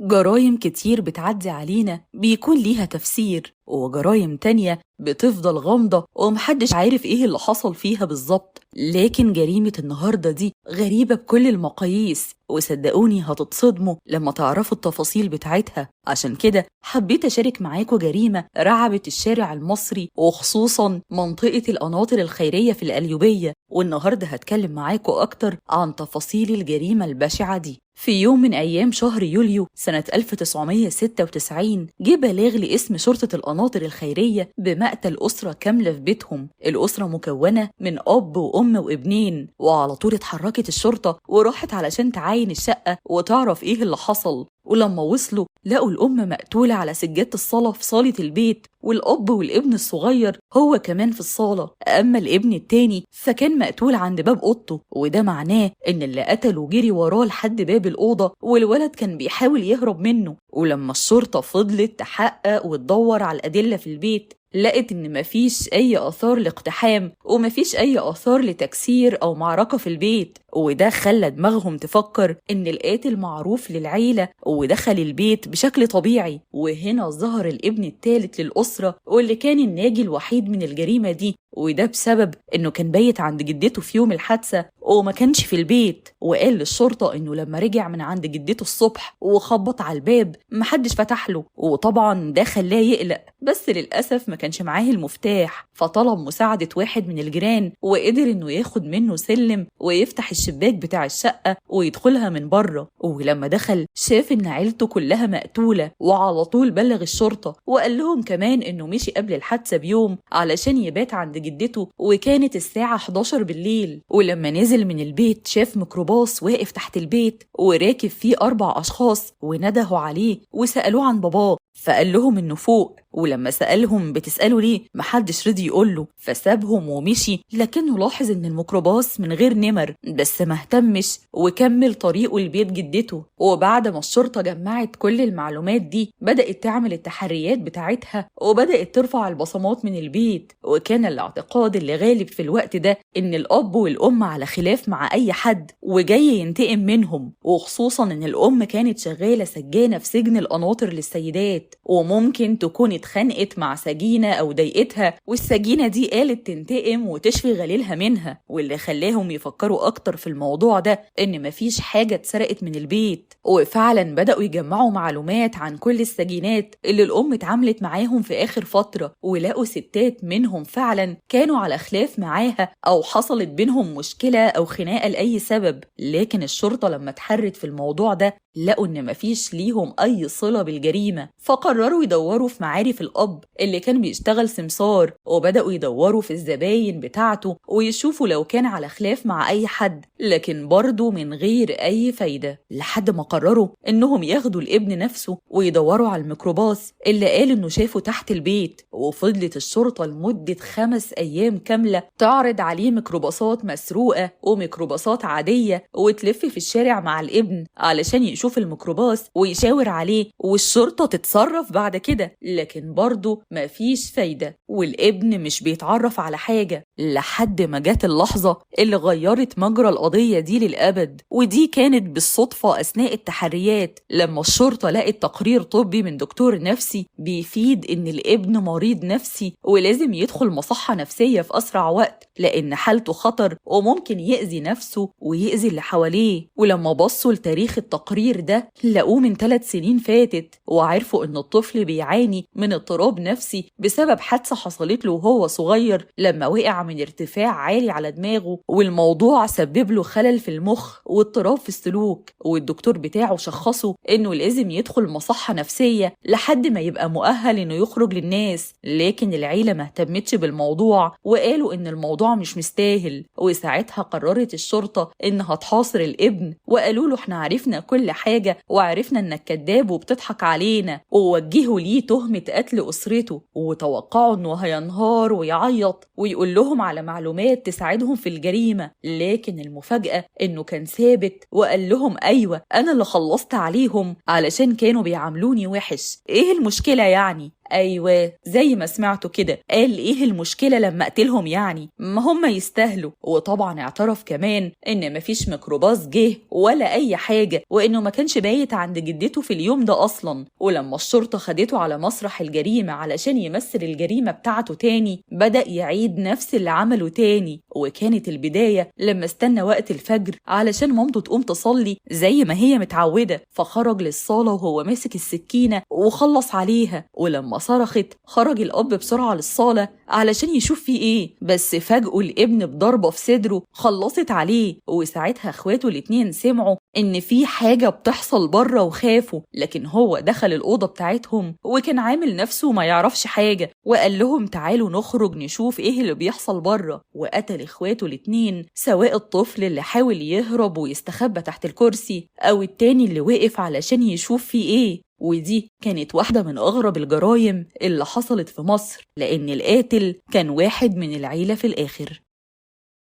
جرايم كتير بتعدي علينا بيكون ليها تفسير، وجرايم تانية بتفضل غامضة ومحدش عارف ايه اللي حصل فيها بالظبط. لكن جريمة النهاردة دي غريبة بكل المقاييس، وصدقوني هتتصدموا لما تعرفوا التفاصيل بتاعتها. عشان كده حبيت أشارك معاكم جريمة رعبت الشارع المصري وخصوصا منطقة القناطر الخيرية في القليوبية، والنهاردة هتكلم معاكم أكتر عن تفاصيل الجريمة البشعة دي. في يوم من أيام شهر يوليو سنة 1996 جه بلاغ لاسم شرطة القناطر الخيرية بمقتل أسرة كاملة في بيتهم. الأسرة مكونة من أب وأم وابنين، وعلى طول اتحركت الشرطة وراحت علشان تعاين الشقة وتعرف إيه اللي حصل. ولما وصلوا لقوا الأم مقتولة على سجادة الصلاة في صالة البيت، والأب والابن الصغير هو كمان في الصالة. أما الابن التاني فكان مقتول عند باب أوضته، وده معناه إن اللي قتله جري وراه لحد باب الأوضة، والولد كان بيحاول يهرب منه. ولما الشرطة فضلت تحقق وتدور على الأدلة في البيت لقت إن مفيش أي آثار لاقتحام ومفيش أي آثار لتكسير أو معركة في البيت، وده خلى دماغهم تفكر إن القاتل معروف للعيلة ودخل البيت بشكل طبيعي. وهنا ظهر الابن الثالث للأسرة واللي كان الناجي الوحيد من الجريمة دي، وده بسبب إنه كان بايت عند جدته في يوم الحادثة وما كانش في البيت. وقال للشرطة إنه لما رجع من عند جدته الصبح وخبط على الباب محدش فتح له، وطبعا ده خلاه يقلق، بس للأسف ما كانش معاه المفتاح، فطلب مساعدة واحد من الجيران وقدر إنه ياخد منه سلم ويفتح الشباك بتاع الشقة ويدخلها من بره. ولما دخل شاف إن عيلته كلها مقتولة، وعلى طول بلغ الشرطة وقال لهم كمان إنه مشي قبل الحادثة بيوم علشان يبات عند جدته، وكانت الساعة 11 بالليل. ولما نزل من البيت شاف ميكروباص واقف تحت البيت وراكب فيه 4 أشخاص، وندهوا عليه وسألوه عن باباه فقال لهم إنه فوق. ولما سألهم بتسألوا ليه محدش رضي يقوله، فسابهم ومشي. لكنه لاحظ إن الميكروباص من غير نمر، بس ما اهتمش وكمل طريقه لبيت جدته. وبعد ما الشرطة جمعت كل المعلومات دي بدأت تعمل التحريات بتاعتها وبدأت ترفع البصمات من البيت. وكان الاعتقاد اللي غالب في الوقت ده إن الأب والأم على خلاف مع أي حد وجاي ينتقم منهم، وخصوصا إن الأم كانت شغالة سجانة في سجن القناطر للسيدات، وممكن تكون اتخانقت مع سجينة أو ضايقتها، والسجينة دي قالت تنتقم وتشفي غليلها منها. واللي خلاهم يفكروا أكتر في الموضوع ده إن مفيش حاجة اتسرقت من البيت. وفعلا بدأوا يجمعوا معلومات عن كل السجينات اللي الأم اتعاملت معاهم في آخر فترة، ولقوا ستات منهم فعلا كانوا على خلاف معاها أو حصلت بينهم مشكلة أو خناقة لأي سبب. لكن الشرطة لما اتحرت في الموضوع ده لقوا إن مفيش ليهم أي صلة بالجريمة، فقرروا يدوروا في معارف الأب اللي كان بيشتغل سمسار، وبدأوا يدوروا في الزباين بتاعته ويشوفوا لو كان على خلاف مع أي حد، لكن برضه من غير أي فايدة، لحد ما قرروا إنهم ياخدوا الابن نفسه ويدوروا على الميكروباص اللي قال إنه شافه تحت البيت. وفضلت الشرطة لمدة 5 أيام كاملة تعرض عليه ميكروباصات مسروقة وميكروباصات عادية وتلف في الشارع مع الابن علشان يشوف الميكروباص ويشاور عليه، والشرطة تتصرف بعد كده. لكن برضه مفيش فايدة، والابن مش بيتعرف على حاجة، لحد ما جت اللحظة اللي غيرت مجرى القضية دي للأبد. ودي كانت بالصدفة أثناء التحريات لما الشرطة لقت تقرير طبي من دكتور نفسي بيفيد إن الابن مريض نفسي ولازم يدخل مصحة نفسية في أسرع وقت، لأن حالته خطر وممكن يأذي نفسه ويأذي اللي حواليه. ولما بصوا لتاريخ التقرير ده لقوه من 3 سنين فاتت، وعرفوا إن الطفل بيعاني من اضطراب نفسي بسبب حادثة حصلت له وهو صغير لما وقع من ارتفاع عالي على دماغه، والموضوع سبب له خلل في المخ واضطراب في السلوك. والدكتور بتاعه شخصه إنه لازم يدخل مصحة نفسية لحد ما يبقى مؤهل إنه يخرج للناس. لكن العيلة ما اهتمتش بالموضوع وقالوا إن الموضوع مش مستاهل، وساعتها قررت الشرطة إنها تحاصر الابن، وقالوا له إحنا عرفنا كل حاجة وعرفنا إنك كذاب وبتضحك علينا، ووجهوا ليه تهمة قتل أسرته، وتوقعوا إنه هينهار ويعيط ويقول لهم على معلومات تساعدهم في الجريمة. لكن المفاجأة إنه كان ثابت وقال لهم أيوة أنا اللي خلصت عليهم علشان كانوا بيعاملوني وحش، إيه المشكلة يعني؟ أيوة زي ما سمعته كده، قال إيه المشكلة لما أقتلهم يعني، ما هم يستاهلوا. وطبعا اعترف كمان إن مفيش ميكروباص جه ولا أي حاجة، وإنه ما كانش بايت عند جدته في اليوم ده أصلا. ولما الشرطة خدته على مسرح الجريمة علشان يمثل الجريمة بتاعته تاني، بدأ يعيد نفس اللي عمله تاني. وكانت البداية لما استنى وقت الفجر علشان مامته تقوم تصلي زي ما هي متعودة، فخرج للصالة وهو ماسك السكينة وخلص عليها. ولما صرخت خرج الأب بسرعة للصالة علشان يشوف فيه إيه، بس فاجئه الابن بضربة في صدره خلصت عليه. وساعتها اخواته الاتنين سمعوا إن في حاجة بتحصل بره وخافوا، لكن هو دخل الأوضة بتاعتهم وكان عامل نفسه ما يعرفش حاجة، وقال لهم تعالوا نخرج نشوف إيه اللي بيحصل بره. وقتل اخواته الاتنين، سواء الطفل اللي حاول يهرب ويستخبى تحت الكرسي أو التاني اللي وقف علشان يشوف فيه إيه. ودي كانت واحدة من أغرب الجرايم اللي حصلت في مصر، لأن القاتل كان واحد من العيلة في الآخر.